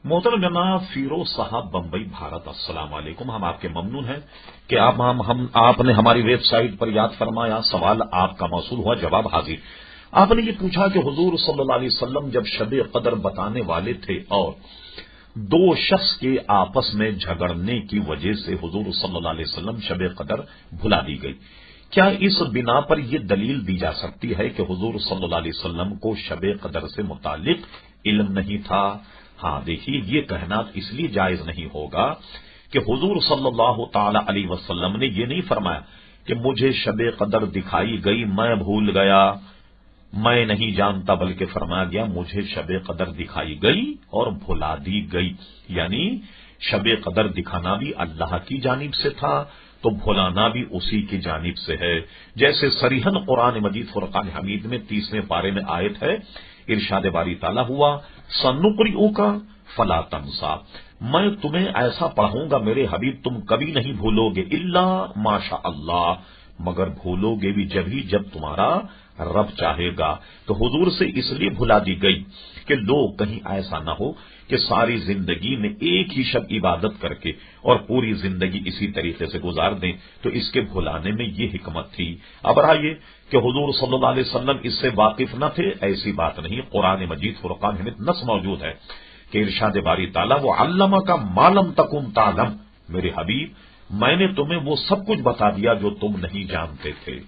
محترم جناب فیروز صاحب بمبئی بھارت، السلام علیکم۔ ہم آپ کے ممنون ہیں کہ آپ نے ہماری ویب سائٹ پر یاد فرمایا، سوال آپ کا موصول ہوا، جواب حاضر۔ آپ نے یہ پوچھا کہ حضور صلی اللہ علیہ وسلم جب شب قدر بتانے والے تھے اور دو شخص کے آپس میں جھگڑنے کی وجہ سے حضور صلی اللہ علیہ وسلم شب قدر بھلا دی گئی، کیا اس بنا پر یہ دلیل دی جا سکتی ہے کہ حضور صلی اللہ علیہ وسلم کو شب قدر سے متعلق علم نہیں تھا؟ ہاں دیکھیے، یہ کہنا اس لیے جائز نہیں ہوگا کہ حضور صلی اللہ تعالی علیہ وسلم نے یہ نہیں فرمایا کہ مجھے شب قدر دکھائی گئی، میں بھول گیا، میں نہیں جانتا، بلکہ فرمایا گیا مجھے شب قدر دکھائی گئی اور بھلا دی گئی۔ یعنی شب قدر دکھانا بھی اللہ کی جانب سے تھا تو بھلانا بھی اسی کی جانب سے ہے، جیسے صریحاً قرآن مجید فرقان حمید میں 30ویں پارے میں آیت ہے، ارشاد باری تعالیٰ ہوا سنقرئک فلا تنسا، میں تمہیں ایسا پڑھوں گا میرے حبیب تم کبھی نہیں بھولو گے، الا ماشاء اللہ، مگر بھولو گے بھی جب تمہارا رب چاہے گا۔ تو حضور سے اس لیے بھلا دی گئی کہ لوگ کہیں ایسا نہ ہو کہ ساری زندگی میں ایک ہی شب عبادت کر کے اور پوری زندگی اسی طریقے سے گزار دیں، تو اس کے بھلانے میں یہ حکمت تھی۔ اب رہا یہ کہ حضور صلی اللہ علیہ وسلم اس سے واقف نہ تھے، ایسی بات نہیں، قرآن مجید فرقان حمید نص موجود ہے کہ ارشاد باری تعالیٰ وہ علمک ما لم تکن تعلم، میرے حبیب میں نے تمہیں وہ سب کچھ بتا دیا جو تم نہیں جانتے تھے۔